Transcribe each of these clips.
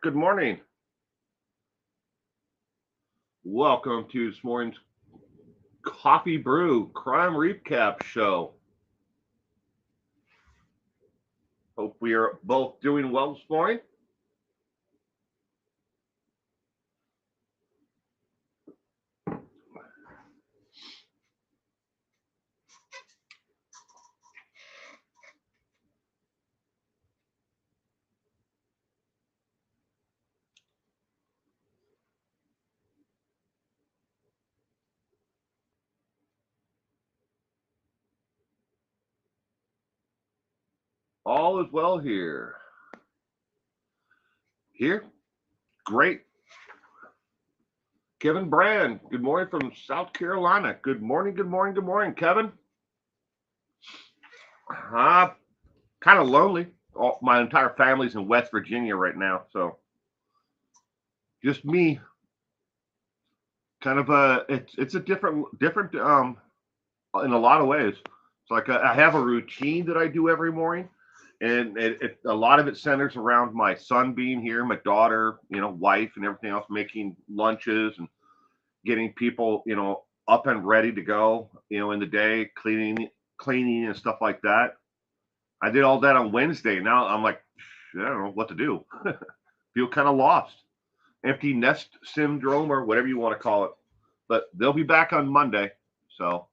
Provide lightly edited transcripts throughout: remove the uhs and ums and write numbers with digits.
Good morning. Welcome to this morning's Coffee Brew Crime Recap Show. Hope we are both doing well this morning. All is well here. Here, great. Kevin Brand, good morning from South Carolina. Good morning, good morning, good morning, Kevin. Kind of lonely. My entire family's in West Virginia right now, so just me. Kind of it's a different in a lot of ways. It's like I have a routine that I do every morning, and a lot of it centers around my son being here, my daughter, wife, and everything else, making lunches and getting people, up and ready to go, in the day, cleaning and stuff like that. I did all that on Wednesday. Now I'm like, I don't know what to do. Feel kind of lost, empty nest syndrome, or whatever you want to call it. But they'll be back on Monday. So,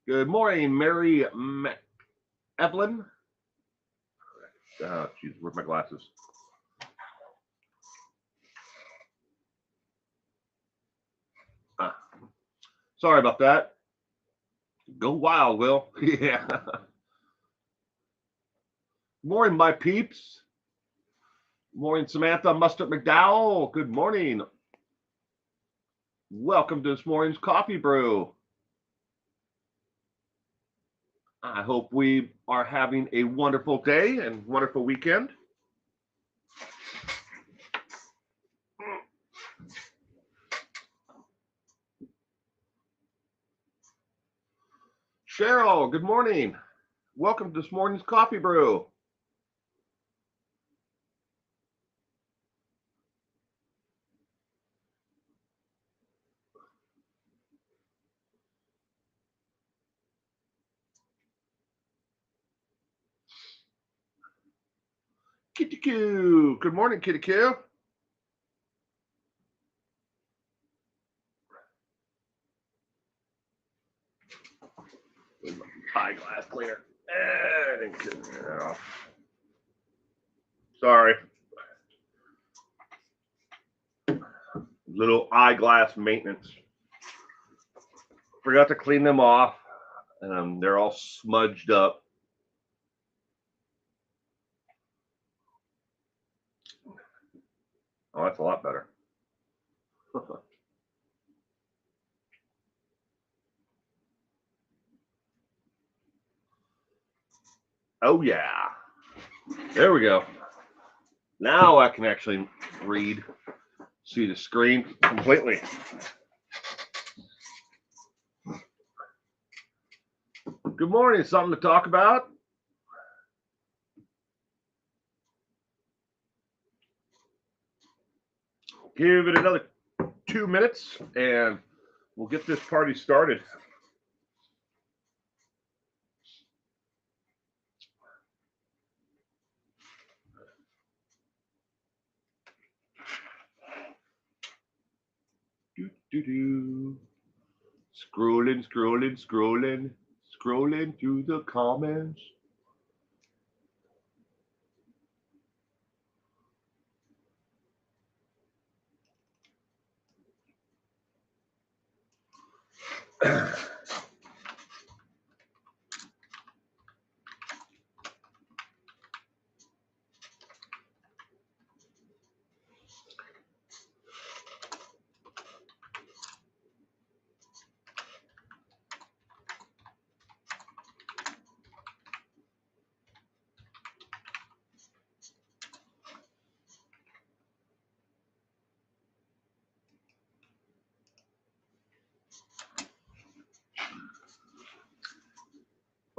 good morning, Mary Evelyn. Jeez, where's my glasses? Sorry about that. Go wild, Will. Yeah. Morning, my peeps. Morning, Samantha Mustard McDowell. Good morning. Welcome to this morning's Coffee Brew. I hope we are having a wonderful day and wonderful weekend. Cheryl, good morning. Welcome to this morning's Coffee Brew. Kitty Q. Good morning, Kitty Q. Eyeglass cleaner. Sorry. Little eyeglass maintenance. Forgot to clean them off. They're all smudged up. Oh, that's a lot better. Oh, yeah. There we go. Now I can actually read, see the screen completely. Good morning. Something to talk about? Give it another 2 minutes and we'll get this party started. Do. Scrolling through the comments.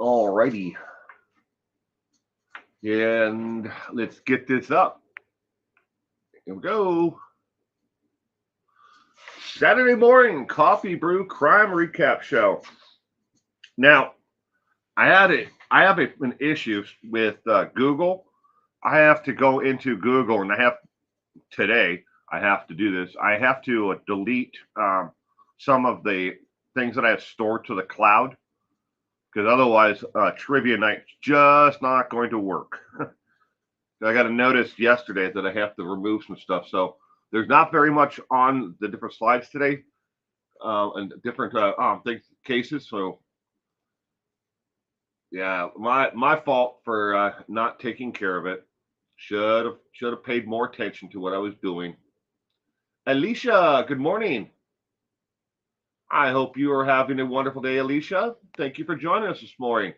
Alrighty. And let's get this up. Here we go. Saturday morning coffee brew crime recap show. Now, I have an issue with Google. I have to go into Google, and I have to do this. I have to delete some of the things that I have stored to the cloud, because otherwise, trivia night's just not going to work. I got a notice yesterday that I have to remove some stuff, so there's not very much on the different slides today, and different things, cases. So yeah, my fault for not taking care of it. Should have paid more attention to what I was doing. Alicia, good morning. I hope you are having a wonderful day, Alicia. Thank you for joining us this morning.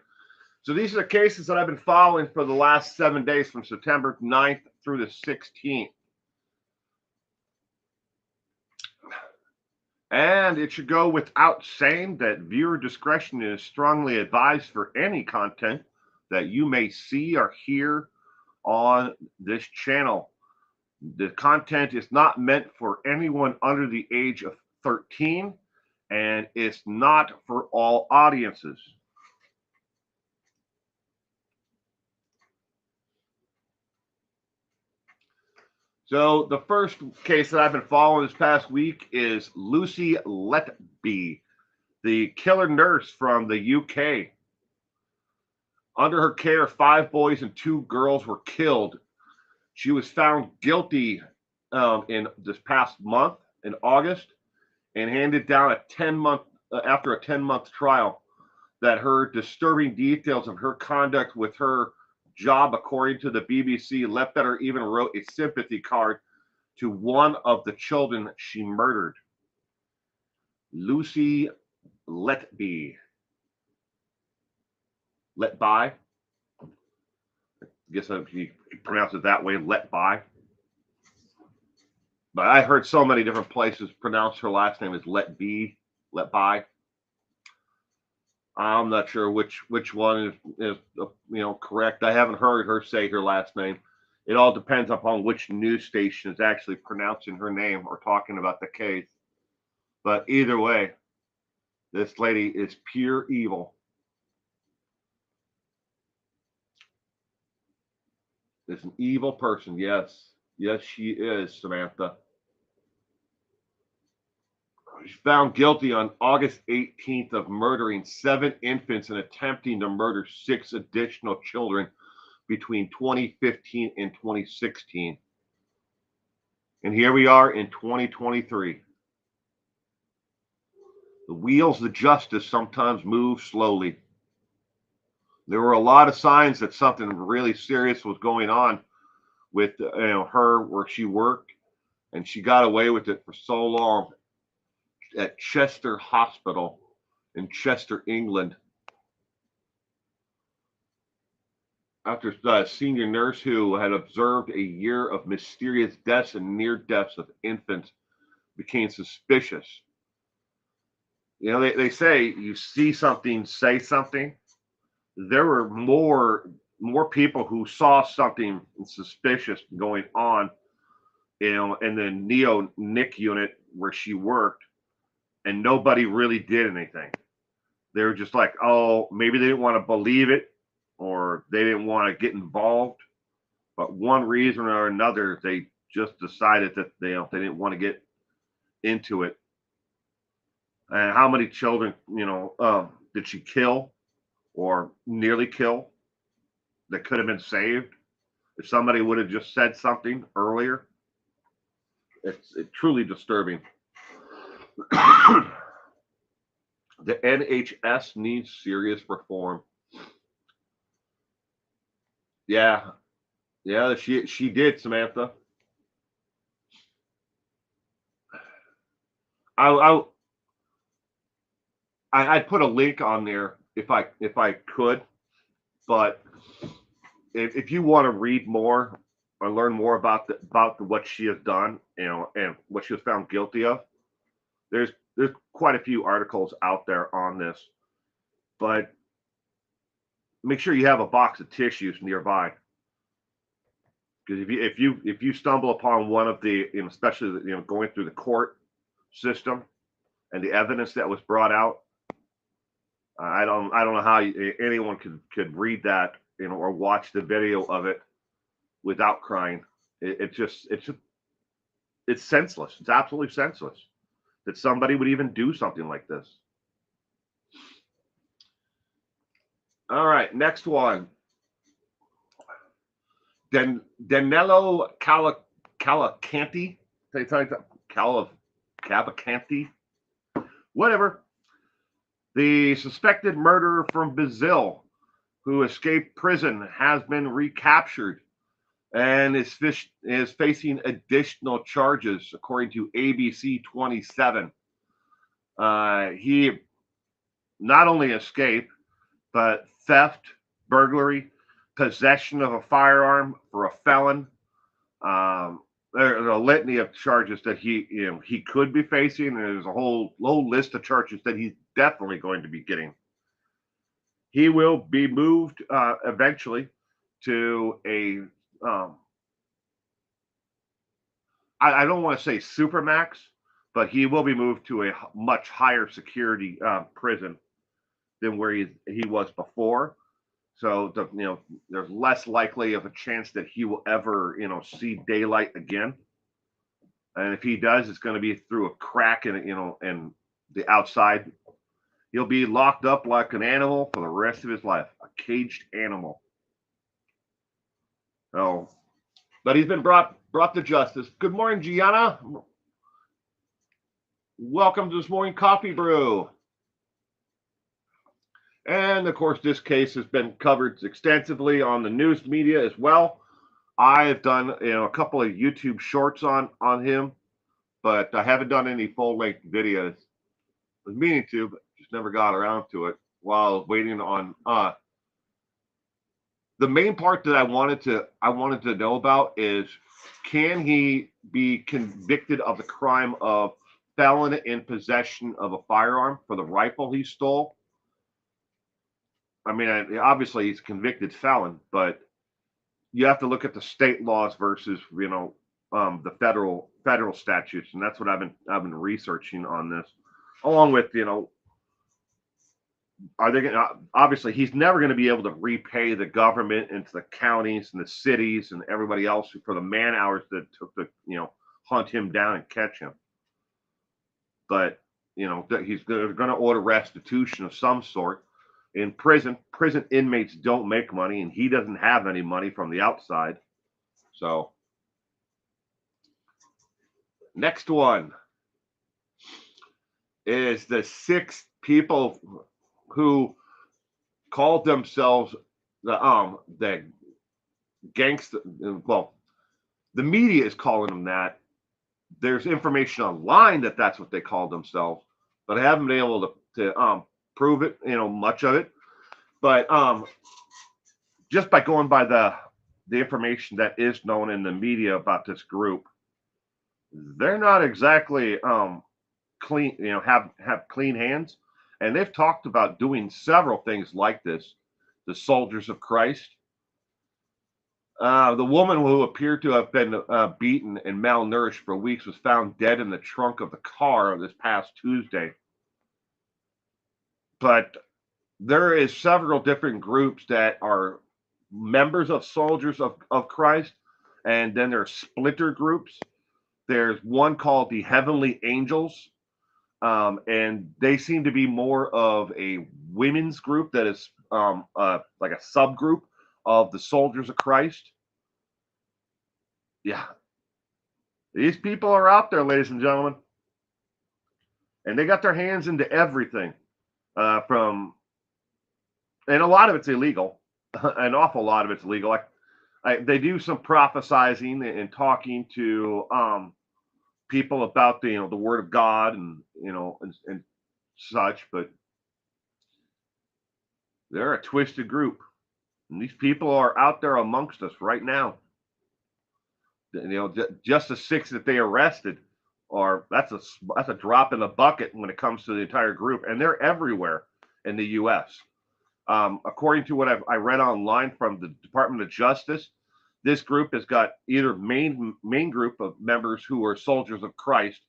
So these are the cases that I've been following for the last 7 days, from September 9th through the 16th. And it should go without saying that viewer discretion is strongly advised for any content that you may see or hear on this channel. The content is not meant for anyone under the age of 13, and it's not for all audiences. So the first case that I've been following this past week is Lucy Letby, the killer nurse from the UK. Under her care, 5 boys and 2 girls were killed. She was found guilty in this past month, in August, and handed down after a 10-month trial, that her disturbing details of her conduct with her job, according to the BBC, Ledbetter even wrote a sympathy card to one of the children she murdered. Lucy Letby. Letby? I guess he pronounced it that way, Letby. But I heard so many different places pronounce her last name as Letby. I'm not sure which one is correct. I haven't heard her say her last name. It all depends upon which news station is actually pronouncing her name or talking about the case. But either way, this lady is pure evil. Is an evil person. Yes, she is, Samantha. She's found guilty on August 18th of murdering 7 infants and attempting to murder 6 additional children between 2015 and 2016. And here we are in 2023. The wheels of justice sometimes move slowly. There were a lot of signs that something really serious was going on with her where she worked, and she got away with it for so long at Chester Hospital in Chester, England. After a senior nurse who had observed a year of mysterious deaths and near deaths of infants became suspicious. They say you see something, say something. There were more people who saw something suspicious going on, in the neo-NIC unit where she worked, and nobody really did anything. They were just like, oh, maybe they didn't want to believe it, or they didn't want to get involved. But one reason or another, they just decided that they didn't want to get into it. And how many children, did she kill or nearly kill that could have been saved if somebody would have just said something earlier? It's truly disturbing. The NHS needs serious reform. Yeah, she did, Samantha. I'd put a link on there if I could, but if you want to read more or learn more about what she has done, and what she was found guilty of, there's quite a few articles out there on this. But make sure you have a box of tissues nearby, Because if you stumble upon one of the, especially going through the court system and the evidence that was brought out, I don't know how anyone could read that, or watch the video of it without crying. It's senseless. It's absolutely senseless that somebody would even do something like this. All right, next one. Danilo Cavalcanti, Cavalcanti, whatever. The suspected murderer from Brazil who escaped prison has been recaptured and is facing additional charges, according to ABC 27. He not only escaped, but theft, burglary, possession of a firearm for a felon. There's a litany of charges that he could be facing, and there's a whole list of charges that he's definitely going to be getting. He will be moved eventually to a I don't want to say supermax, but he will be moved to a much higher security prison than where he was before. So there's less likely of a chance that he will ever see daylight again. And if he does, it's going to be through a crack in in the outside. He'll be locked up like an animal for the rest of his life, a caged animal. So, but he's been brought to justice. Good morning, Gianna. Welcome to this morning coffee brew. And of course, this case has been covered extensively on the news media as well. I have done a couple of YouTube shorts on him, but I haven't done any full-length videos. I was meaning to, but just never got around to it while I was waiting on the main part that I wanted to know about is, can he be convicted of the crime of felon in possession of a firearm for the rifle he stole? I mean, obviously he's a convicted felon, but you have to look at the state laws versus the federal statutes, and that's what I've been researching on this, along with are they going to, obviously he's never going to be able to repay the government and to the counties and the cities and everybody else for the man hours that took to hunt him down and catch him. But he's going to order restitution of some sort. In prison inmates don't make money, and he doesn't have any money from the outside. So next one is the 6 people who called themselves the gangster. Well, the media is calling them that. There's information online that that's what they call themselves, but I haven't been able to prove it, much of it. But just by going by the information that is known in the media about this group, they're not exactly clean, have clean hands. And they've talked about doing several things like this. The Soldiers of Christ. The woman who appeared to have been beaten and malnourished for weeks was found dead in the trunk of the car this past Tuesday. But there is several different groups that are members of Soldiers of Christ, and then there's splinter groups. There's one called the Heavenly Angels. And they seem to be more of a women's group that is like a subgroup of the Soldiers of Christ. Yeah. These people are out there, ladies and gentlemen. And they got their hands into everything. And a lot of it's illegal. An awful lot of it's illegal. They do some prophesizing and talking to people about the word of God and and such, but they're a twisted group, and these people are out there amongst us right now. Just the 6 that they arrested that's a drop in the bucket when it comes to the entire group, and they're everywhere in the U.S. According to what I read online from the Department of Justice, This group has got either main group of members who are soldiers of Christ,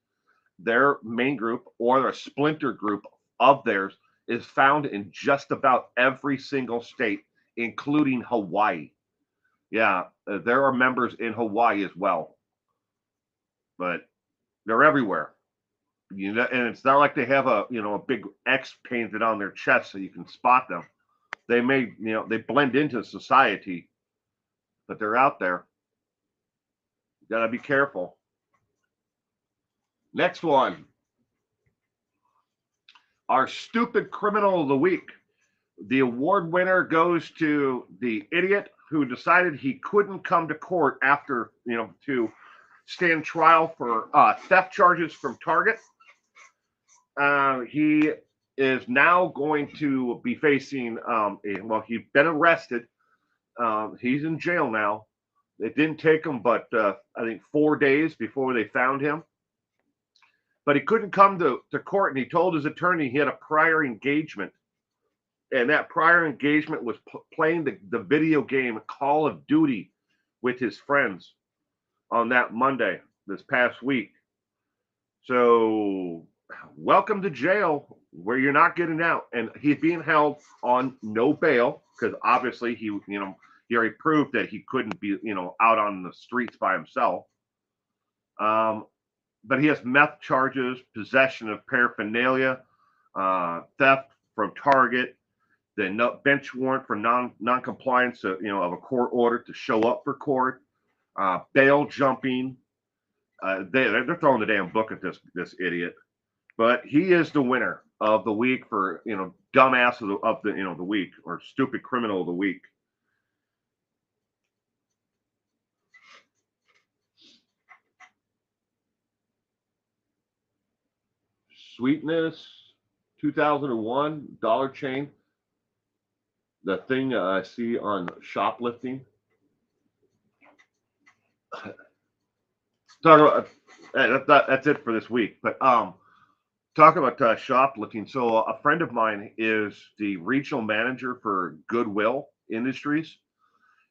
their main group, or a splinter group of theirs is found in just about every single state, including Hawaii. Yeah, there are members in Hawaii as well, but they're everywhere. You know, and it's not like they have a big X painted on their chest so you can spot them. They blend into society, but they're out there. You gotta be careful. Next one, our stupid criminal of the week. The award winner goes to the idiot who decided he couldn't come to court after, to stand trial for theft charges from Target. He is now going to be facing, he's been arrested. He's in jail now. It didn't take him but I think 4 days before they found him. But he couldn't come to court, and he told his attorney he had a prior engagement. And that prior engagement was playing the video game Call of Duty with his friends on that Monday this past week. So welcome to jail where you're not getting out. And he's being held on no bail because obviously he already proved that he couldn't be, out on the streets by himself. But he has meth charges, possession of paraphernalia, theft from Target, the bench warrant for non-compliance of a court order to show up for court, bail jumping. They're throwing the damn book at this idiot. But he is the winner of the week for dumbass of the week, or stupid criminal of the week. Sweetness 2001 Dollar Chain. The thing I see on shoplifting. Talk about that's it for this week. But talk about shoplifting. So a friend of mine is the regional manager for Goodwill Industries.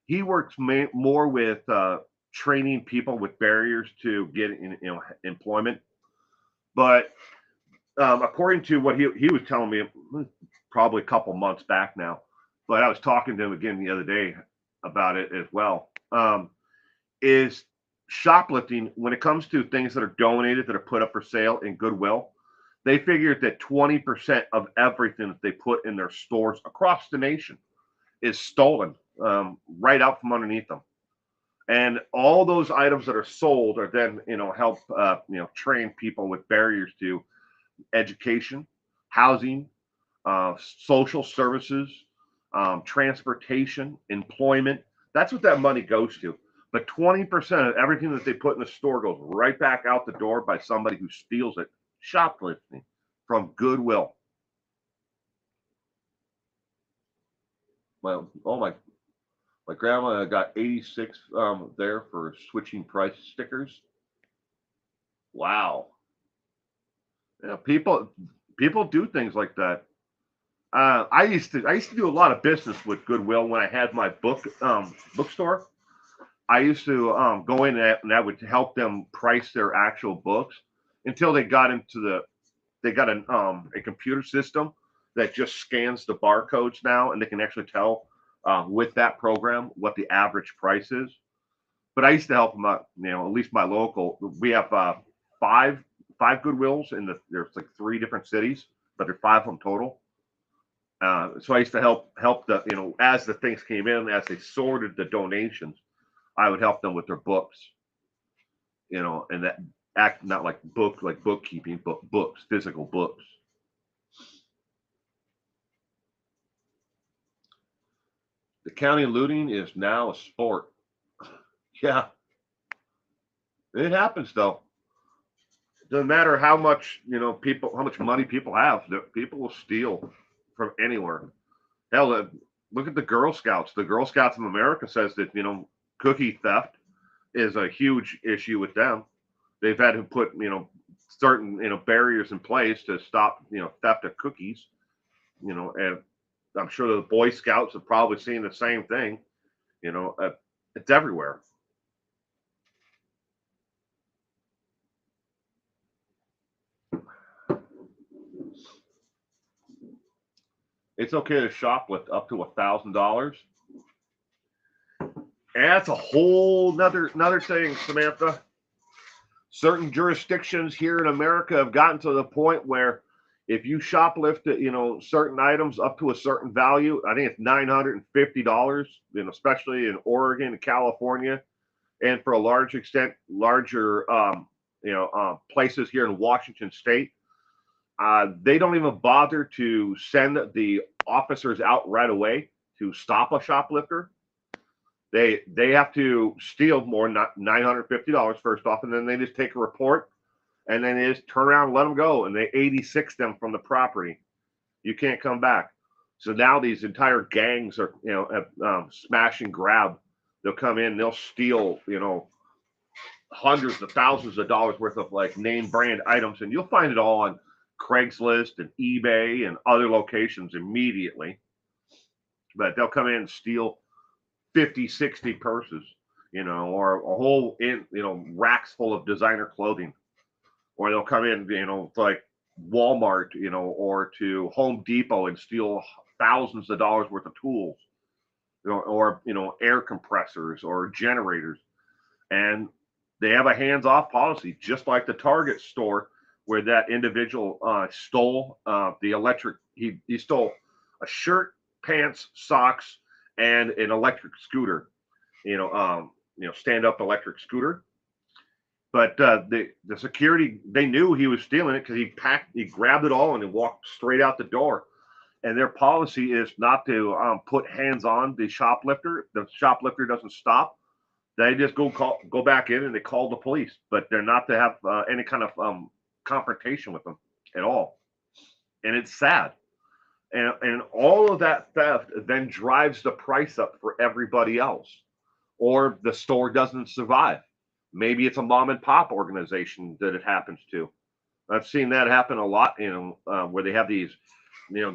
He works more with training people with barriers to get employment. But according to what he was telling me, probably a couple months back now, but I was talking to him again the other day about it as well. Is shoplifting, when it comes to things that are donated, that are put up for sale in Goodwill, they figured that 20% of everything that they put in their stores across the nation is stolen right out from underneath them. And all those items that are sold are then, help, train people with barriers to education, housing, social services, transportation, employment. That's what that money goes to. But 20% of everything that they put in the store goes right back out the door by somebody who steals it, shoplifting from Goodwill. My grandma got 86 there for switching price stickers. Wow. Yeah, people do things like that. I used to do a lot of business with Goodwill when I had my bookstore. I used to go in and I would help them price their actual books until they got a computer system that just scans the barcodes now, and they can actually tell with that program what the average price is. But I used to help them out. At least my local. We have five Goodwills there's like 3 different cities, but there's 5 of them total. So I used to help the as the things came in, as they sorted the donations, I would help them with their books. And that act not like bookkeeping, but books, physical books. The county looting is now a sport. Yeah, it happens though. Doesn't matter how much how much money people have. People will steal from anywhere. Hell, look at the Girl Scouts. The Girl Scouts of America says that cookie theft is a huge issue with them. They've had to put certain barriers in place to stop theft of cookies. And I'm sure the Boy Scouts have probably seen the same thing. It's everywhere. It's okay to shoplift up to $1,000. And that's a whole another thing, Samantha. Certain jurisdictions here in America have gotten to the point where if you shoplift, certain items up to a certain value, I think it's $950, especially in Oregon and California, and for a large extent, larger, places here in Washington State. They don't even bother to send the officers out right away to stop a shoplifter. They have to steal more, not $950 first off, and then they just take a report, and then they just turn around and let them go, and they 86 them from the property. You can't come back. So now these entire gangs are, smash and grab. They'll come in, they'll steal, hundreds of thousands of dollars worth of like name brand items, and you'll find it all on Craigslist and eBay and other locations immediately. But they'll come in and steal 50, 60 purses, or a whole racks full of designer clothing. Or they'll come in, like Walmart, or to Home Depot and steal thousands of dollars worth of tools, or air compressors or generators. And they have a hands-off policy, just like the Target store where that individual stole the electric. He stole a shirt, pants, socks, and an electric scooter. Stand-up electric scooter. But the security, they knew he was stealing it because he grabbed it all and he walked straight out the door. And their policy is not to put hands on the shoplifter. The shoplifter doesn't stop. They just go back in and they call the police, but they're not to have any kind of confrontation with them at all. And it's sad. And all of that theft then drives the price up for everybody else, or the store doesn't survive. Maybe it's a mom and pop organization that it happens to. I've seen that happen a lot, where they have these,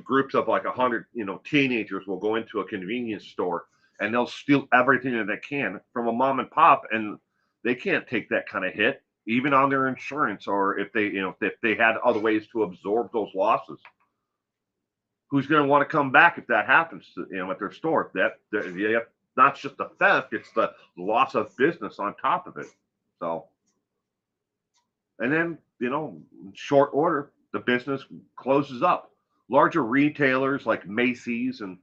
groups of like 100, teenagers will go into a convenience store and they'll steal everything that they can from a mom and pop, and they can't take that kind of hit, even on their insurance, or if they, if they had other ways to absorb those losses. Who's going to want to come back if that happens to, at their store? Not just the theft, it's the loss of business on top of it. So, and then, in short order, the business closes up. Larger retailers like Macy's and,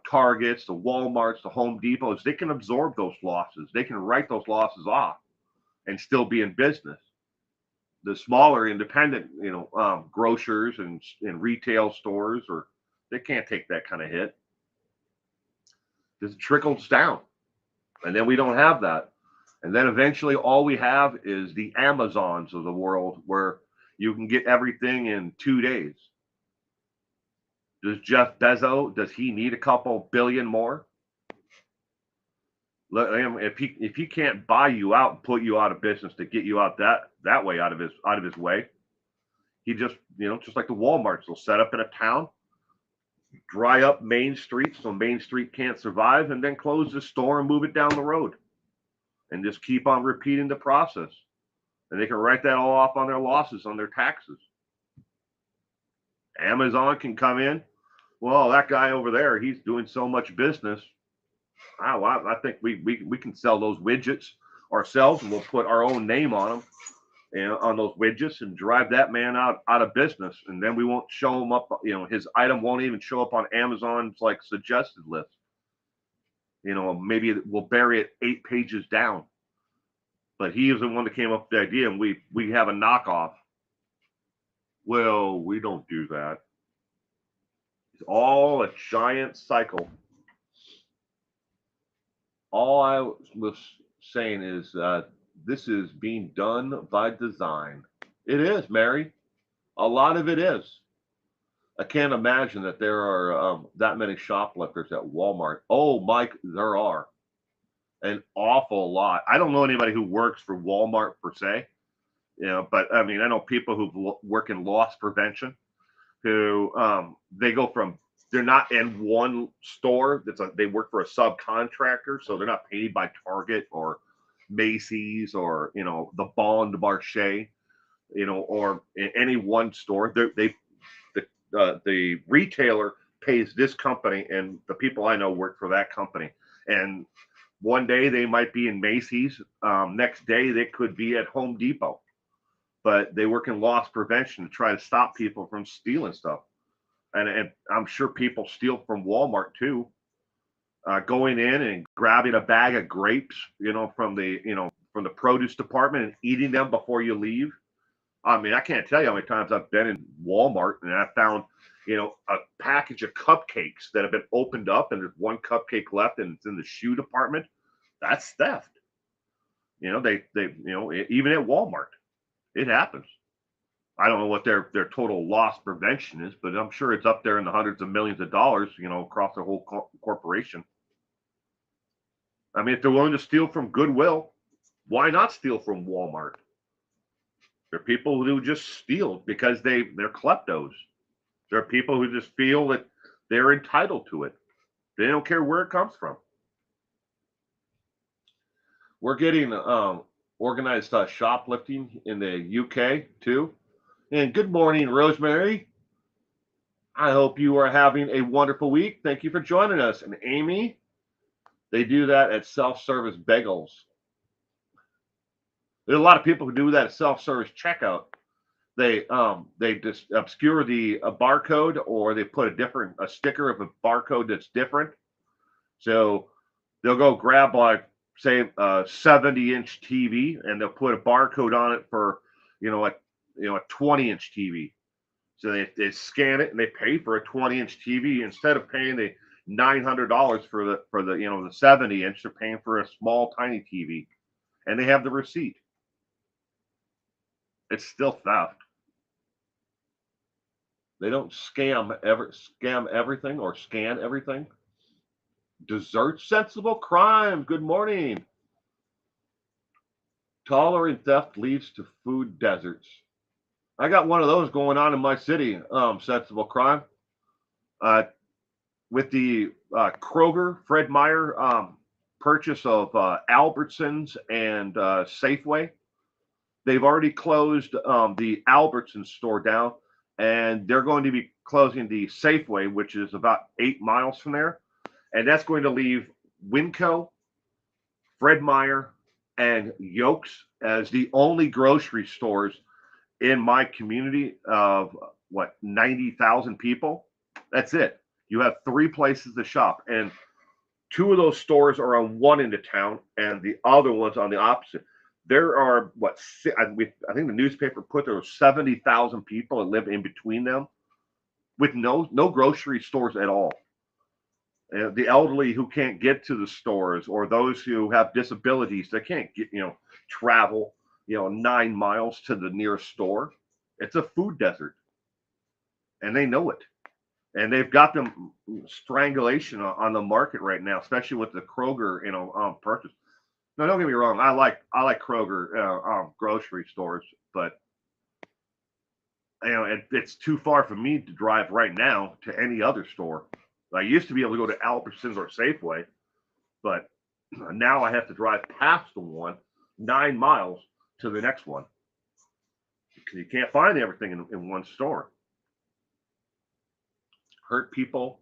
Targets, the Walmarts, the Home Depots, they can absorb those losses. They can write those losses off and still be in business. The smaller independent, grocers and retail stores, or they can't take that kind of hit. It trickles down, and then we don't have that. And then eventually all we have is the Amazons of the world, where you can get everything in 2 days. Does Jeff Bezos, does he need a couple billion more? If he can't buy you out and put you out of business to get you out that way, out of his way, he just, just like the Walmarts, they'll set up in a town, dry up Main Street so Main Street can't survive, and then close the store and move it down the road, and just keep on repeating the process. And they can write that all off on their losses, on their taxes. Amazon can come in. Well, that guy over there, he's doing so much business. Oh, I think we can sell those widgets ourselves, and we'll put our own name on them, on those widgets, and drive that man out of business. And then we won't show him up. His item won't even show up on Amazon's like suggested list. Maybe we'll bury it 8 pages down. But he is the one that came up with the idea, and we have a knockoff. Well, we don't do that. It's all a giant cycle. All I was saying is this is being done by design. It is, Mary. A lot of it is. I can't imagine that there are that many shoplifters at Walmart. Oh, Mike, there are an awful lot. I don't know anybody who works for Walmart per se, but I mean, I know people who work in loss prevention who they go from they're not in one store. They work for a subcontractor, so they're not paid by Target or Macy's or the Bon Marché, or in any one store. The retailer pays this company, and the people I know work for that company. And one day they might be in Macy's. Next day they could be at Home Depot, but they work in loss prevention to try to stop people from stealing stuff. And I'm sure people steal from Walmart too, going in and grabbing a bag of grapes, from the produce department and eating them before you leave. I mean, I can't tell you how many times I've been in Walmart and I found, a package of cupcakes that have been opened up and there's one cupcake left and it's in the shoe department. That's theft. Even at Walmart, it happens. I don't know what their total loss prevention is, but I'm sure it's up there in the hundreds of millions of dollars, across the whole corporation. I mean, if they're willing to steal from Goodwill, why not steal from Walmart? There are people who just steal because they're kleptos. There are people who just feel that they're entitled to it. They don't care where it comes from. We're getting organized shoplifting in the UK too. And good morning, Rosemary. I hope you are having a wonderful week. Thank you for joining us. And Amy, they do that at self-service bagels. There's a lot of people who do that at self-service checkout. They just obscure the barcode, or they put a sticker of a barcode that's different. So they'll go grab, like, say, a 70-inch TV, and they'll put a barcode on it for a 20-inch TV. So they scan it and they pay for a 20-inch TV instead of paying the $900 for the 70-inch. They're paying for a small tiny TV, and they have the receipt. It's still theft. They don't scam everything or scan everything. Dessert sensible crime. Good morning. Tolerant theft leads to food deserts. I got one of those going on in my city. Sensible crime. With the Kroger, Fred Meyer purchase of Albertsons and Safeway, they've already closed the Albertsons store down, and they're going to be closing the Safeway, which is about 8 miles from there. And that's going to leave Winco, Fred Meyer, and Yolks as the only grocery stores in my community of 90,000 people. That's it. You have 3 places to shop, and 2 of those stores are on one end of town, and the other one's on the opposite. There are I think the newspaper put there were 70,000 people that live in between them, with no grocery stores at all. The elderly who can't get to the stores, or those who have disabilities that can't travel 9 miles to the nearest store. It's a food desert, and they know it. And they've got them strangulation on the market right now, especially with the Kroger, purchase. Now, don't get me wrong. I like Kroger grocery stores, but it's too far for me to drive right now to any other store. I used to be able to go to Albertsons or Safeway, but now I have to drive past the one 9 miles to the next one because you can't find everything in one store. Hurt people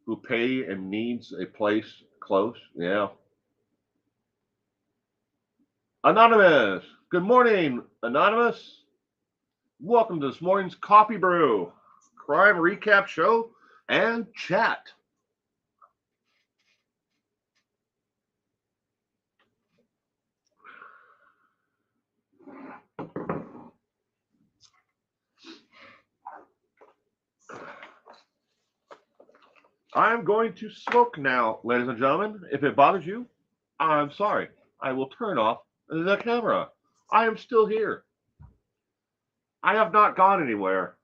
who pay and needs a place close. Yeah. Anonymous. Good morning, Anonymous. Welcome to this morning's Coffee Brew, crime recap show and chat. I'm going to smoke now, ladies and gentlemen. If it bothers you, I'm sorry. I will turn off the camera. I am still here. I have not gone anywhere.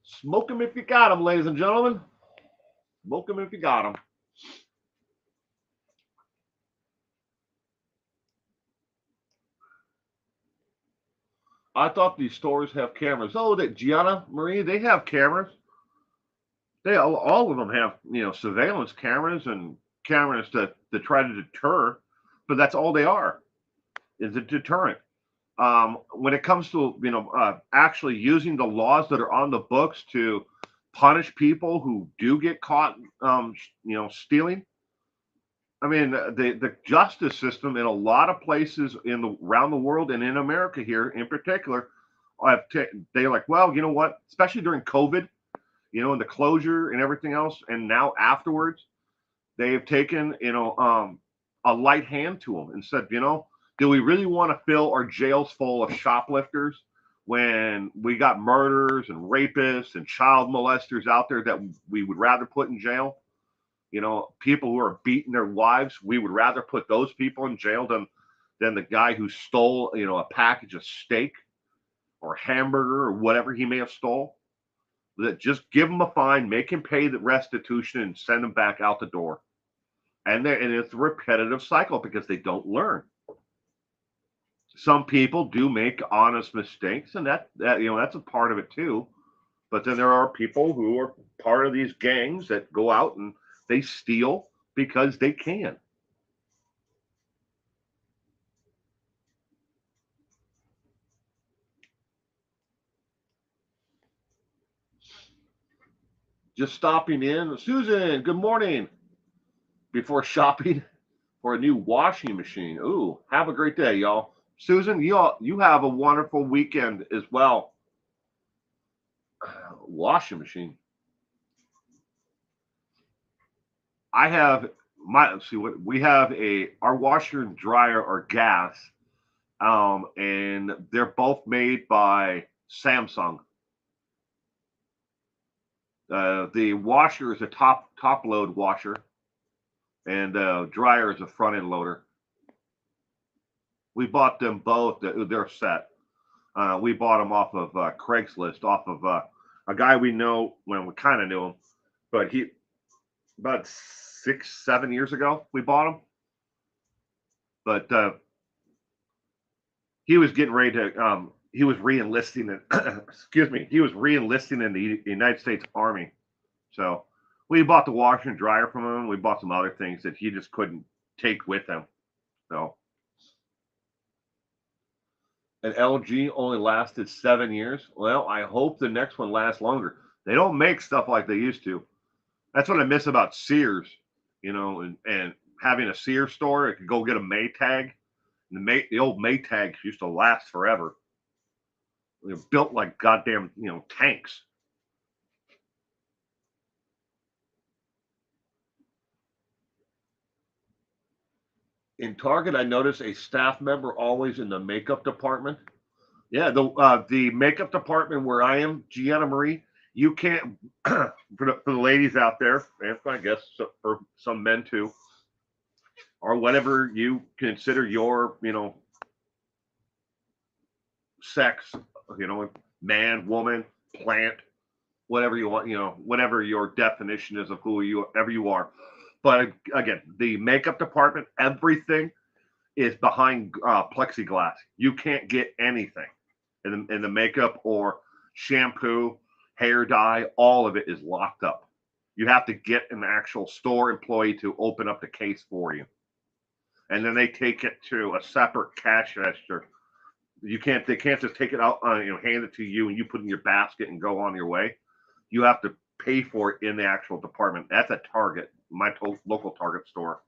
Smoke them if you got them, ladies and gentlemen. Smoke them if you got them. I thought these stores have cameras. Oh, that Gianna Marie, they have cameras. They all of them have surveillance cameras and cameras to try to deter, but that's all they are, is a deterrent. When it comes to actually using the laws that are on the books to punish people who do get caught stealing. I mean, the justice system in a lot of places around the world and in America here in particular, they're like, well, you know what? Especially during COVID, and the closure and everything else, and now afterwards, they've taken a light hand to them and said, do we really want to fill our jails full of shoplifters when we got murderers and rapists and child molesters out there that we would rather put in jail? People who are beating their wives, we would rather put those people in jail than the guy who stole, a package of steak or hamburger or whatever he may have stole. That just give him a fine, make him pay the restitution, and send him back out the door. And it's a repetitive cycle because they don't learn. Some people do make honest mistakes, and that's a part of it too. But then there are people who are part of these gangs that go out and they steal because they can. Just stopping in. Susan, good morning. Before shopping for a new washing machine. Ooh, have a great day, y'all. Susan, you have a wonderful weekend as well. Washing machine. I have see what we have our washer and dryer are gas, and they're both made by Samsung. The washer is a top load washer, and dryer is a front end loader. We bought them both. They're set. We bought them off of Craigslist, off of a guy we know when we kind of knew him, but he about 6-7 years ago we bought him. But he was getting ready to. He was reenlisting in. Excuse me. He was reenlisting in the United States Army. So we bought the washer and dryer from him. We bought some other things that he just couldn't take with him. So an LG only lasted 7 years. Well, I hope the next one lasts longer. They don't make stuff like they used to. That's what I miss about Sears, and having a Sears store. I could go get a Maytag. The old Maytags used to last forever. They're built like goddamn, tanks. In Target, I notice a staff member always in the makeup department. Yeah, the makeup department where I am, Gianna Marie, you can't for the ladies out there, and I guess for some men too, or whatever you consider your sex, man, woman, plant, whatever you want, whatever your definition is of whoever you are. But again, the makeup department, everything is behind plexiglass. You can't get anything in the makeup or shampoo, hair dye. All of it is locked up. You have to get an actual store employee to open up the case for you, and then they take it to a separate cash register. They can't just take it out, hand it to you and you put it in your basket and go on your way. You have to pay for it in the actual department. That's at Target, my local Target store.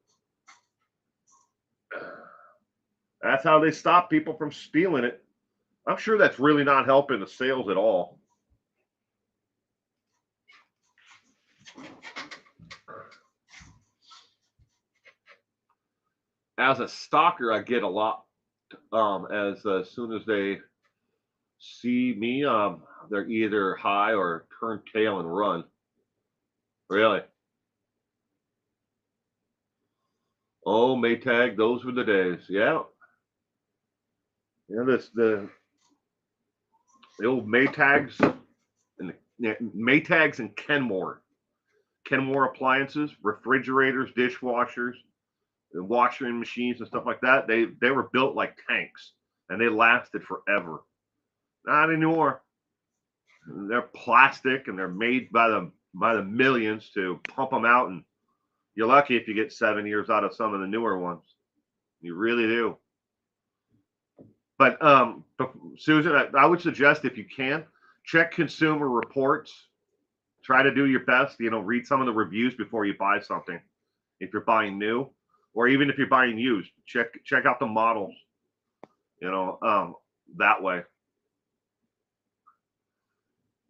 That's how they stop people from stealing it. I'm sure that's really not helping the sales at all. As a stalker, I get a lot. As soon as they see me, they're either high or turn tail and run. Really? Oh, Maytag, those were the days. Yeah. The old Maytags and Maytags and Kenmore appliances, refrigerators, dishwashers, and washing machines and stuff like that. They were built like tanks and they lasted forever. Not anymore. They're plastic and they're made by the millions to pump them out, and you're lucky if you get 7 years out of some of the newer ones. You really do. But Susan, I would suggest if you can check Consumer Reports. Try to do your best. Read some of the reviews before you buy something. If you're buying new, or even if you're buying used, check out the models. That way.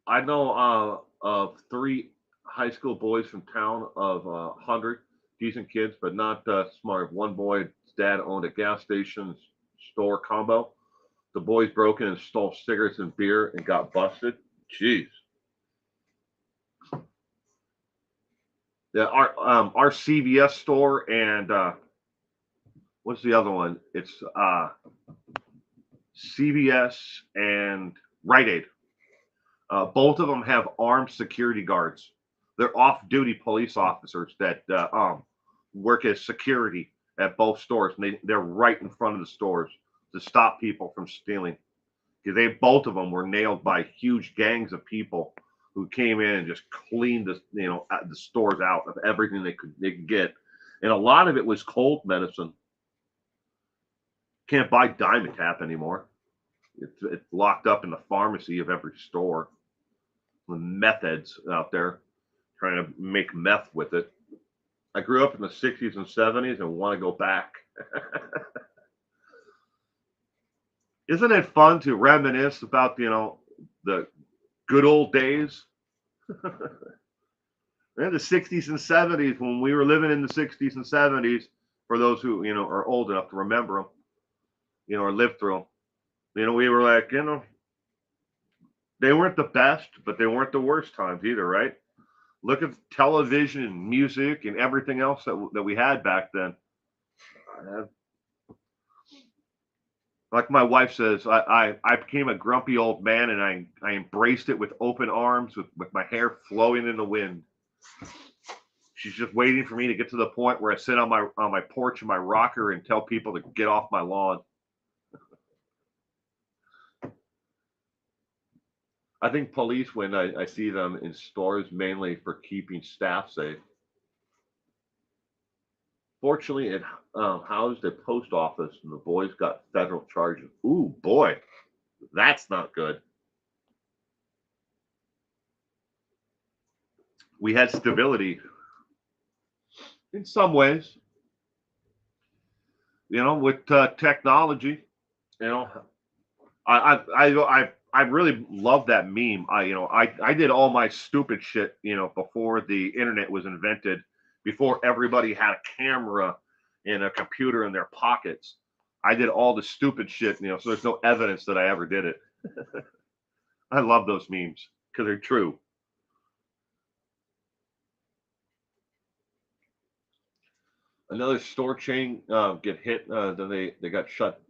I know of three high school boys from town of 100 decent kids, but not smart. One boy's dad owned a gas station store combo. The boys broke in and stole cigarettes and beer and got busted. Jeez. Yeah, our CVS store and what's the other one? It's CVS and Rite Aid. Both of them have armed security guards. They're off-duty police officers that work as security at both stores, and they're right in front of the stores to stop people from stealing. Because both of them were nailed by huge gangs of people who came in and just cleaned the stores out of everything they could get, and a lot of it was cold medicine. Can't buy Dimetapp anymore. It's locked up in the pharmacy of every store. The meth heads out there trying to make meth with it. I grew up in the 60s and 70s and want to go back. Isn't it fun to reminisce about, the good old days? In the 60s and 70s, when we were living in the 60s and 70s, for those who, are old enough to remember them, or lived through them, we were like, they weren't the best, but they weren't the worst times either, right? Look at television and music and everything else that we had back then. Like my wife says, I became a grumpy old man, and I embraced it with open arms, with my hair flowing in the wind. She's just waiting for me to get to the point where I sit on my porch in my rocker and tell people to get off my lawn. I think police, when I see them in stores, mainly for keeping staff safe. Fortunately, it housed a post office, and the boys got federal charges. Ooh, boy, that's not good. We had stability in some ways, with technology. You know, I really love that meme. I did all my stupid shit, before the internet was invented, before everybody had a camera and a computer in their pockets. I did all the stupid shit, so there's no evidence that I ever did it. I love those memes because they're true. Another store chain get hit, then they got shut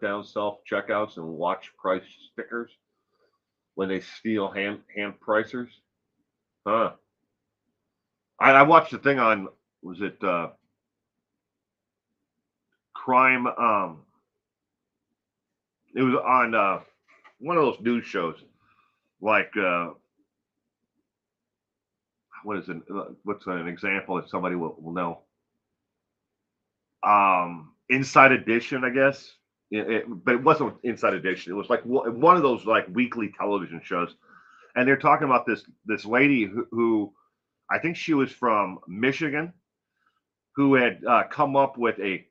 down self checkouts and watch price stickers when they steal hand pricers. Huh. I watched the thing on, was it crime? It was on one of those news shows, like what is it? What's an example that somebody will know? Inside Edition, I guess. But it wasn't Inside Edition. It was like one of those like weekly television shows, and they're talking about this lady who I think she was from Michigan, who had come up with a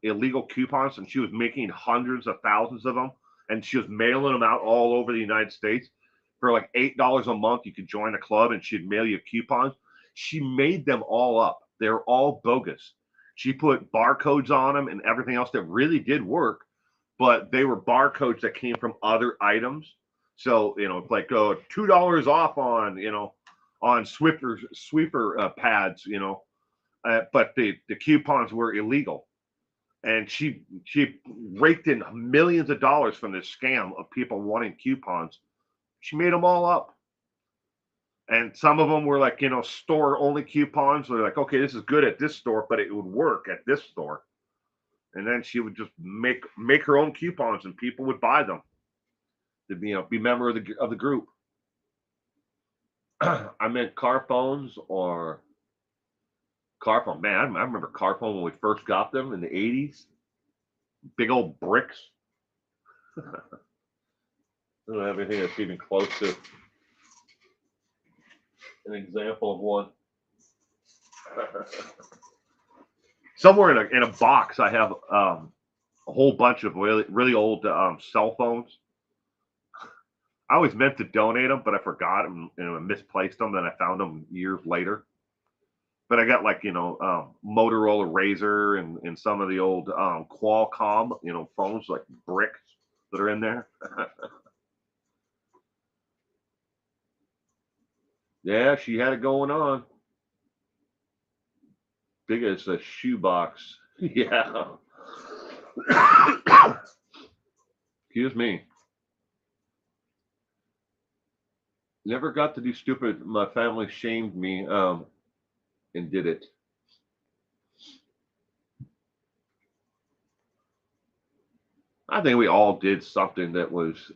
illegal coupons, and she was making hundreds of thousands of them, and she was mailing them out all over the United States for like $8 a month. You could join a club, and she'd mail you coupons. She made them all up. They're all bogus. She put barcodes on them and everything else that really did work, but they were barcodes that came from other items. So it's like $2 off on sweeper pads, but the coupons were illegal, and she raked in millions of dollars from this scam of people wanting coupons. She made them all up, and some of them were like store only coupons. They're like, okay, this is good at this store, but it would work at this store. And then she would just make her own coupons, and people would buy them. to be a member of the group. I meant car phones or car phone. Man, I remember car phone when we first got them in the '80s. Big old bricks. I don't have anything that's even close to an example of one. Somewhere in a box, I have a whole bunch of really old cell phones. I always meant to donate them, but I forgot them and misplaced them. Then I found them years later. But I got like Motorola Razor and some of the old Qualcomm phones like bricks that are in there. Yeah, she had it going on. Big as a shoebox. Yeah. Excuse me. Never got to do stupid. My family shamed me and did it. I think we all did something that was,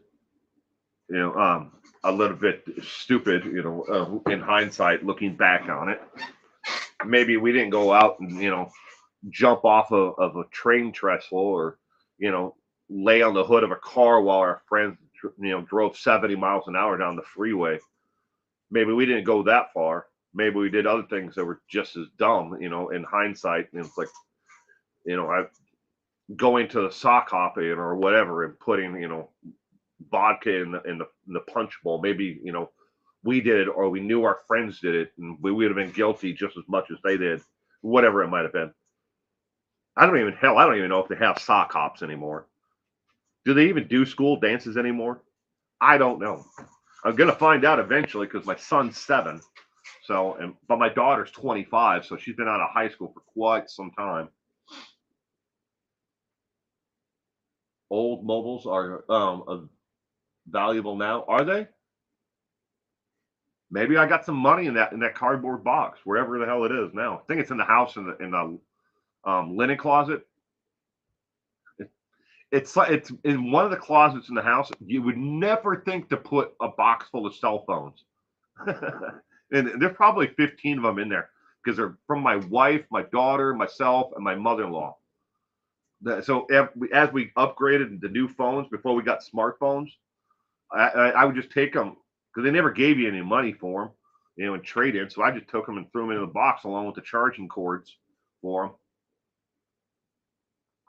you know, a little bit stupid, in hindsight, looking back on it. Maybe we didn't go out and, jump off of a train trestle or, you know, lay on the hood of a car while our friends, drove 70 miles an hour down the freeway. Maybe we didn't go that far. Maybe we did other things that were just as dumb, in hindsight. And it's like, I going to the sock hopping or whatever and putting, vodka in the punch bowl. Maybe, we did it or we knew our friends did it and we would have been guilty just as much as they did, whatever it might have been. I don't even know if they have sock hops anymore. Do they even do school dances anymore? I don't know. I'm gonna find out eventually because my son's 7. So, but my daughter's 25, so she's been out of high school for quite some time. Old mobiles are valuable now, are they? Maybe I got some money in that cardboard box, wherever the hell it is now. I think it's in the house in the linen closet. It's in one of the closets in the house. You would never think to put a box full of cell phones, and there's probably 15 of them in there because they're from my wife, my daughter, myself, and my mother-in-law. So as we upgraded the new phones before we got smartphones, I would just take them because they never gave you any money for them, in trade in. So I just took them and threw them in the box along with the charging cords for them.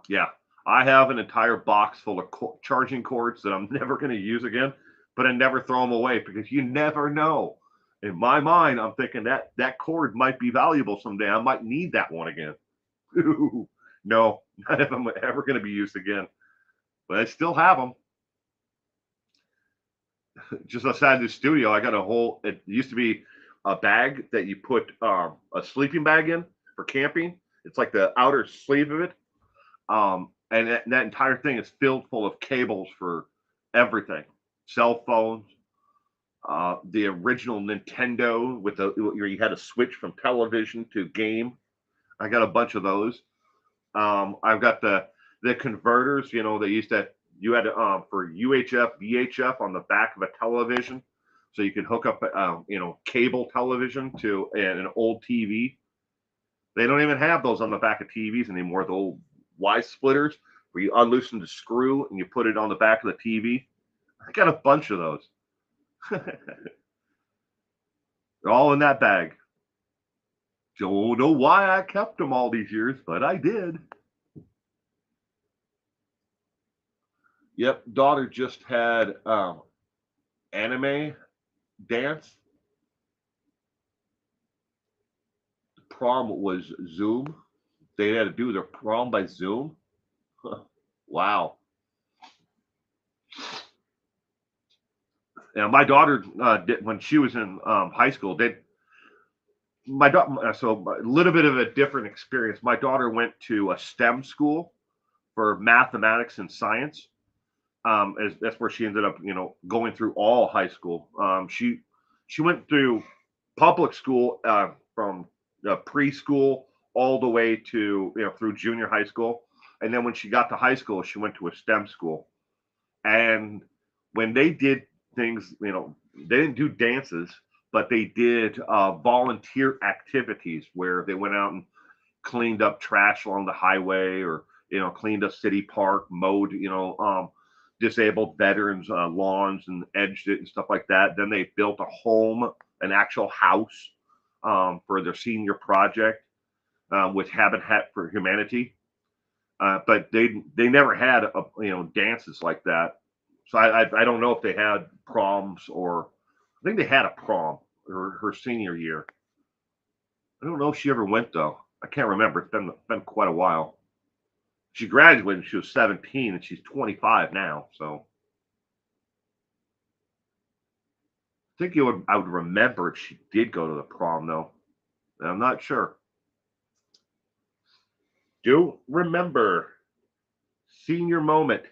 Yeah, I have an entire box full of charging cords that I'm never going to use again, but I never throw them away because you never know. In my mind, I'm thinking that cord might be valuable someday. I might need that one again. No, none of them are ever going to be used again, but I still have them. Just outside the studio, I got a whole. It used to be a bag that you put a sleeping bag in for camping. It's like the outer sleeve of it. And that entire thing is filled full of cables for everything, cell phones, the original Nintendo with where you had a switch from television to game. I got a bunch of those. I've got the converters. They used to you had for UHF VHF on the back of a television, so you can hook up cable television to an old TV. They don't even have those on the back of TVs anymore. The old Y splitters where you unloosen the screw and you put it on the back of the TV. I got a bunch of those. They're all in that bag. Don't know why I kept them all these years, but I did. Yep, daughter just had anime dance. The prom was Zoom. They had to do their prom by Zoom. Wow. And my daughter did when she was in high school. My daughter, so a little bit of a different experience. My daughter went to a STEM school for mathematics and science. That's where she ended up, going through all high school. She went through public school from preschool all the way to through junior high school, and then when she got to high school, she went to a STEM school. And when they did things, they didn't do dances, but they did volunteer activities where they went out and cleaned up trash along the highway, or cleaned a city park, mowed disabled veterans lawns and edged it and stuff like that. Then they built a home, an actual house, for their senior project, with Habitat for Humanity. But they never had dances like that. So I don't know if they had proms, or I think they had a prom her senior year. I don't know if she ever went though. I can't remember. It's been quite a while. She graduated when she was 17, and she's 25 now. So I think I would remember if she did go to the prom though. I'm not sure. Do remember senior moment.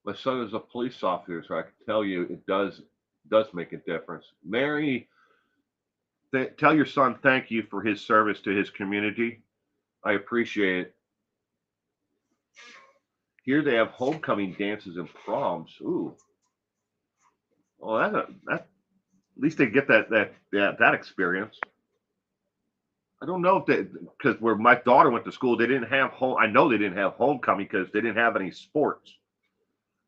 My son is a police officer, so I can tell you it does make a difference. Mary, tell your son thank you for his service to his community. I appreciate it. Here they have homecoming dances and proms. Ooh, well, that at least they get that experience. I don't know if they, because where my daughter went to school, they didn't have home. I know they didn't have homecoming because they didn't have any sports.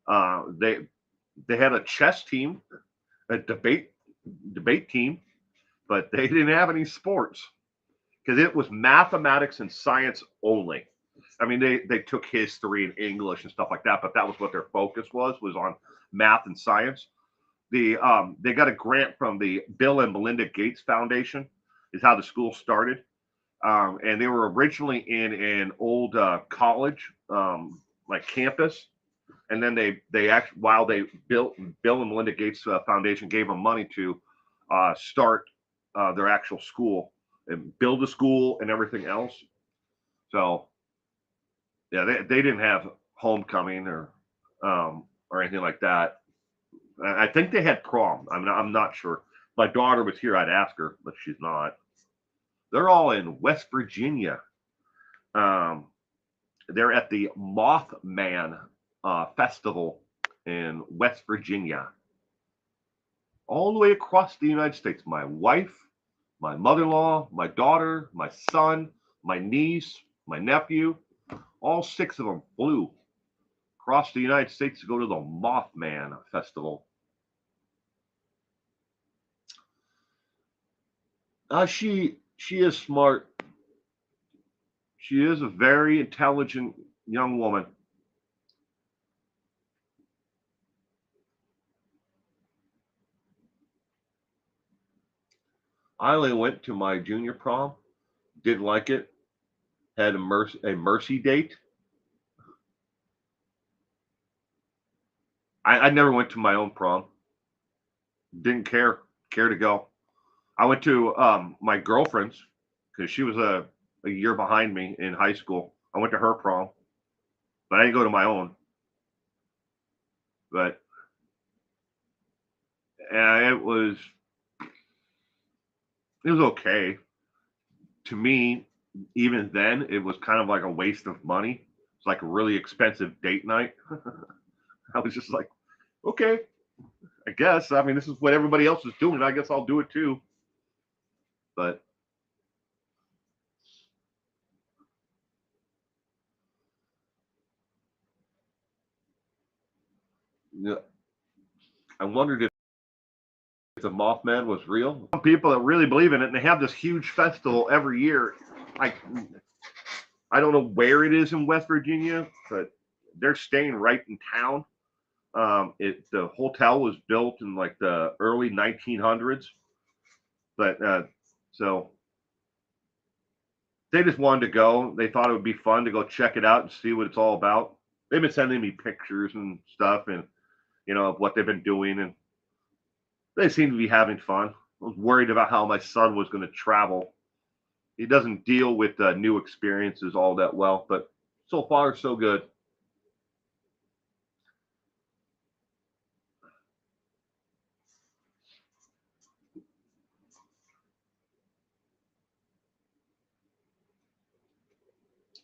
They had a chess team, a debate team, but they didn't have any sports because it was mathematics and science only. I mean, they took history and English and stuff like that, but that was what their focus was on math and science. They got a grant from the Bill and Melinda Gates Foundation, is how the school started. And they were originally in an old college, like campus, and then they actually, while they built, Bill and Melinda Gates Foundation gave them money to start their actual school and build a school and everything else. So yeah, they didn't have homecoming or anything like that. I think they had prom. I'm not sure. If my daughter was here, I'd ask her, but she's not. They're all in West Virginia. Um, they're at the Mothman Festival in West Virginia, all the way across the United States. My wife, my mother-in-law, my daughter, my son, my niece, my nephew, all six of them flew across the United States to go to the Mothman Festival. She is smart. She is a very intelligent young woman. I only went to my junior prom, didn't like it, had a mercy date. I never went to my own prom, didn't care to go. I went to my girlfriend's because she was a year behind me in high school. I went to her prom, but I didn't go to my own. But it was okay to me. Even then, it was kind of like a waste of money. It's like a really expensive date night. I was just like, okay, I guess. I mean, this is what everybody else is doing. I guess I'll do it too. But you know, I wondered if the Mothman was real. Some people that really believe in it, and they have this huge festival every year. Like, I don't know where it is in West Virginia, but they're staying right in town. The hotel was built in like the early 1900s, but so they just wanted to go. They thought it would be fun to go check it out and see what it's all about. They've been sending me pictures and stuff, and of what they've been doing, and they seem to be having fun. I was worried about how my son was going to travel. He doesn't deal with new experiences all that well, but so far so good.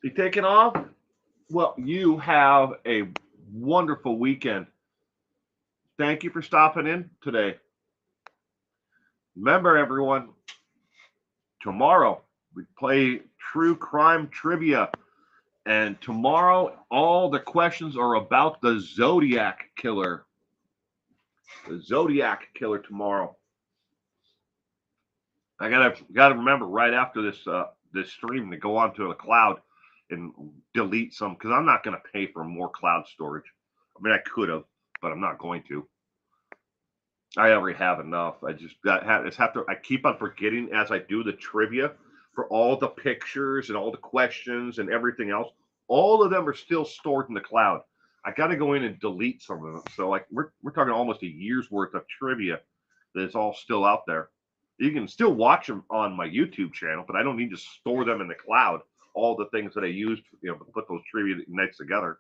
You taking off? Well, you have a wonderful weekend. Thank you for stopping in today. Remember, everyone, tomorrow we play true crime trivia. And tomorrow, all the questions are about the Zodiac Killer. The Zodiac Killer tomorrow. I gotta remember right after this stream to go onto the cloud and delete some because I'm not gonna pay for more cloud storage. I mean, I could have, but I'm not going to. I already have enough. I just have to. I keep on forgetting as I do the trivia for all the pictures and all the questions and everything else. All of them are still stored in the cloud. I got to go in and delete some of them. So like we're talking almost a year's worth of trivia that is all still out there. You can still watch them on my YouTube channel, but I don't need to store them in the cloud. All the things that I used, to put those trivia nights together,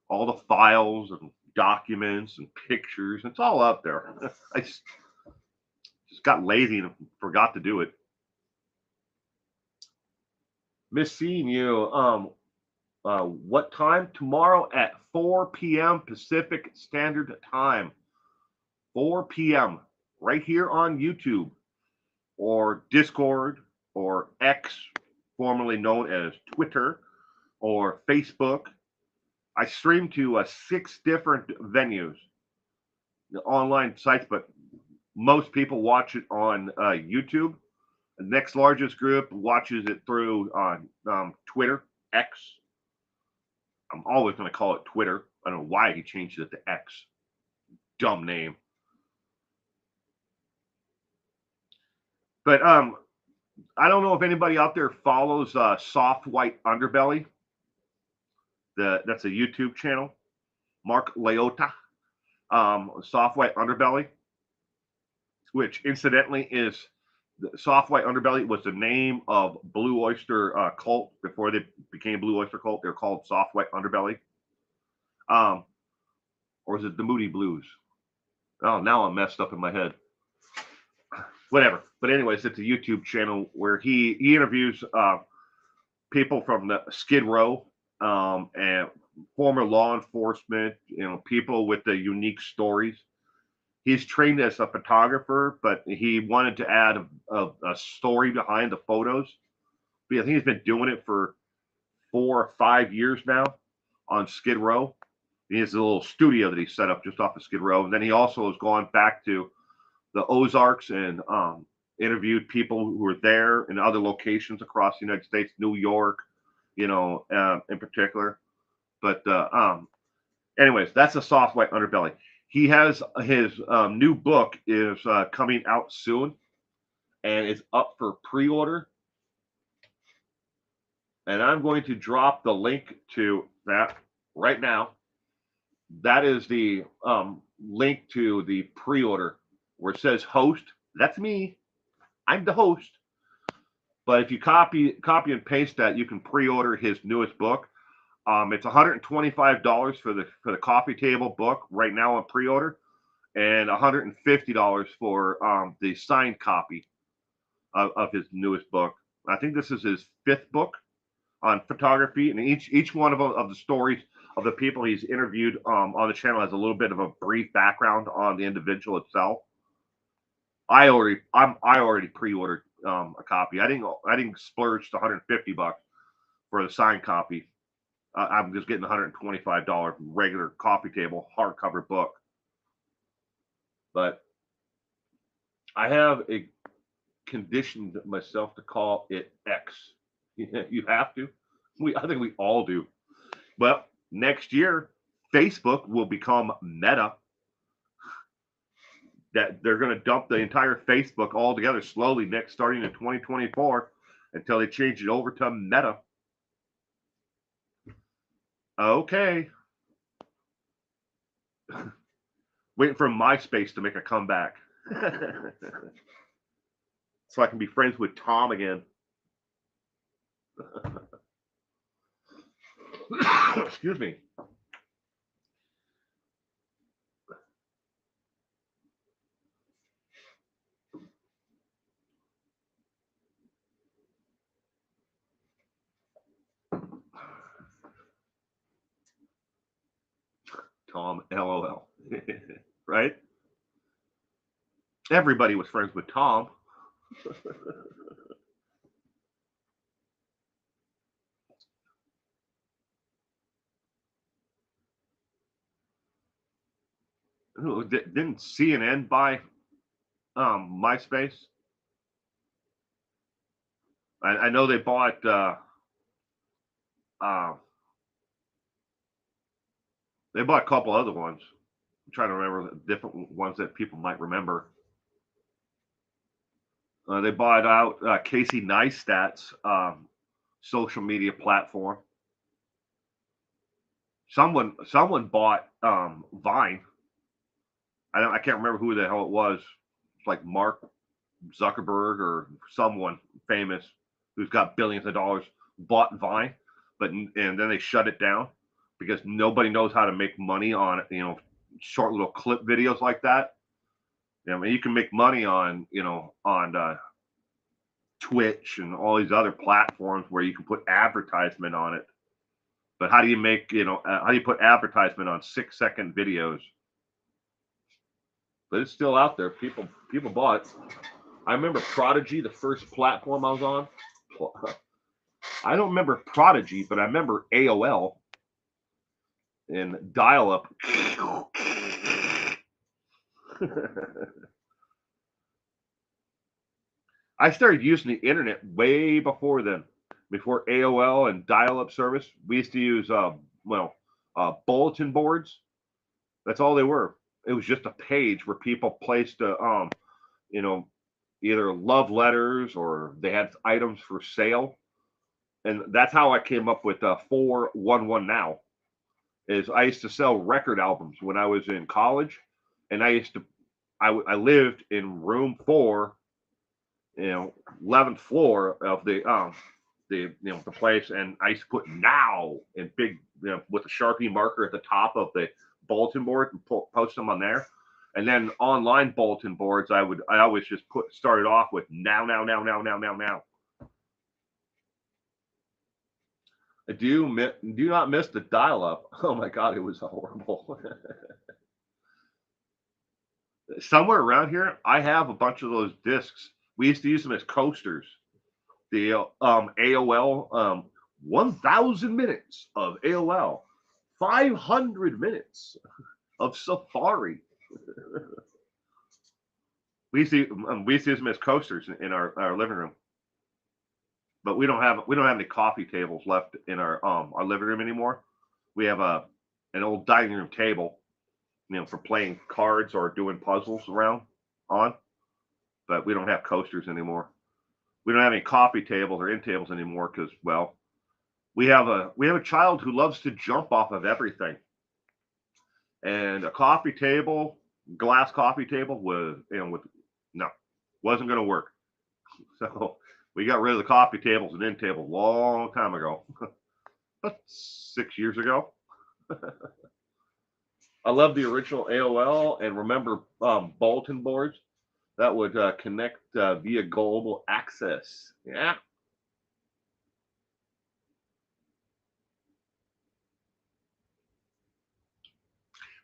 all the files and documents and pictures, it's all up there. I just got lazy and forgot to do it. Miss seeing you. What time? Tomorrow at 4 p.m. Pacific Standard Time. 4 p.m. right here on YouTube or Discord or X, formerly known as Twitter, or Facebook. I stream to 6 different venues, online sites, but most people watch it on YouTube. The next largest group watches it through Twitter, X. I'm always going to call it Twitter. I don't know why he changed it to X. Dumb name. But I don't know if anybody out there follows Soft White Underbelly. That's a YouTube channel. Mark Leota, Soft White Underbelly, which incidentally is Soft White Underbelly was the name of Blue Oyster Cult before they became Blue Oyster Cult. They're called Soft White Underbelly. Or is it the Moody Blues? Oh, now I'm messed up in my head. Whatever. But anyways, it's a YouTube channel where he interviews people from the Skid Row and former law enforcement, people with the unique stories. He's trained as a photographer, but he wanted to add a story behind the photos. But I think he's been doing it for 4 or 5 years now on Skid Row. He has a little studio that he set up just off of Skid Row. And then he also has gone back to the Ozarks and interviewed people who were there in other locations across the United States, New York, in particular. But anyways, that's a Soft White Underbelly. He has his new book is coming out soon, and it's up for pre-order. And I'm going to drop the link to that right now. That is the link to the pre-order where it says host. That's me. I'm the host. But if you copy and paste that, you can pre-order his newest book. It's $125 for the coffee table book right now on pre-order, and $150 for the signed copy of his newest book. I think this is his 5th book on photography, and each one of the stories of the people he's interviewed on the channel has a little bit of a brief background on the individual itself. I already pre-ordered a copy. I didn't splurge the $150 for the signed copy. I'm just getting the $125 regular coffee table hardcover book. But I have conditioned myself to call it X. You have to. I think we all do. Well, next year, Facebook will become Meta. That they're going to dump the entire Facebook altogether slowly starting in 2024 until they change it over to Meta. Okay. Waiting for MySpace to make a comeback. So I can be friends with Tom again. Excuse me. Tom, LOL. Right? Everybody was friends with Tom. Didn't CNN buy MySpace? I know they bought uh, they bought a couple other ones. I'm trying to remember the different ones that people might remember. They bought out Casey Neistat's social media platform. Someone bought Vine. I can't remember who the hell it was. It's like Mark Zuckerberg or someone famous who's got billions of dollars bought Vine, and then they shut it down because nobody knows how to make money on it. Short little clip videos like that. I mean, you can make money on Twitch and all these other platforms where you can put advertisement on it. But how do you make how do you put advertisement on 6-second videos? But it's still out there. People bought it. I remember Prodigy, the first platform I was on. I don't remember Prodigy, but I remember AOL and dial-up. I started using the internet way before then. Before AOL and dial-up service, we used to use bulletin boards. That's all they were. It was just a page where people placed either love letters or they had items for sale. And that's how I came up with 411 now. Is I used to sell record albums when I was in college, and I lived in room 4, 11th floor of the place, and I used to put now in big with a Sharpie marker at the top of the bulletin board and post them on there. And then online bulletin boards, I always just started off with now. Do not miss the dial-up. Oh my God, it was horrible. Somewhere around here, I have a bunch of those discs. We used to use them as coasters. The AOL 1,000 minutes of AOL, 500 minutes of Safari. we used to use them as coasters in our living room. But we don't have any coffee tables left in our living room anymore. We have an old dining room table, for playing cards or doing puzzles around on. But we don't have coasters anymore. We don't have any coffee tables or end tables anymore because, well, we have a child who loves to jump off of everything. And a coffee table, glass coffee table wasn't going to work. So we got rid of the coffee tables and end tables a long time ago. 6 years ago. I love the original AOL and remember bulletin boards that would connect via global access. Yeah.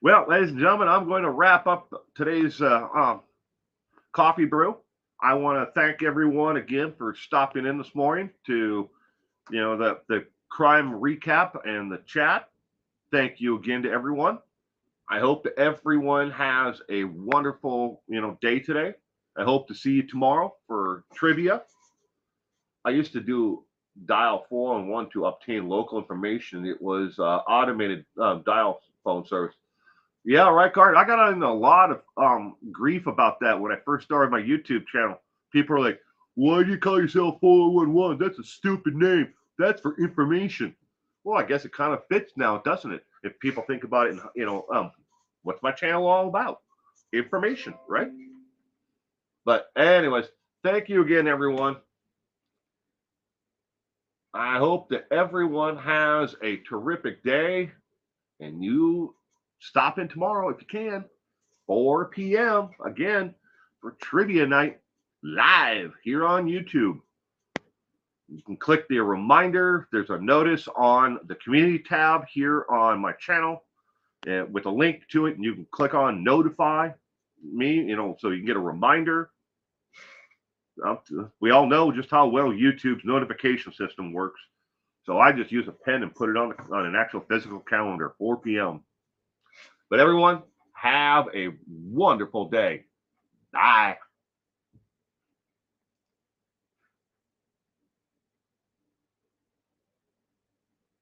Well, ladies and gentlemen, I'm going to wrap up today's coffee brew. I want to thank everyone again for stopping in this morning to, the crime recap and the chat. Thank you again to everyone. I hope that everyone has a wonderful, day today. I hope to see you tomorrow for trivia. I used to do dial 411 to obtain local information. It was automated dial phone service. Yeah, right, Card. I got in a lot of grief about that when I first started my YouTube channel. People are like, "Why do you call yourself 411? That's a stupid name. That's for information." Well, I guess it kind of fits now, doesn't it? If people think about it, what's my channel all about? information, right? But anyways, thank you again, everyone. I hope that everyone has a terrific day, and you stop in tomorrow if you can, 4 p.m. again for trivia night live here on YouTube. You can click the reminder. There's a notice on the community tab here on my channel with a link to it, and you can click on notify me, so you can get a reminder. We all know just how well YouTube's notification system works. So I just use a pen and put it on an actual physical calendar, 4 p.m. But everyone, have a wonderful day. Bye.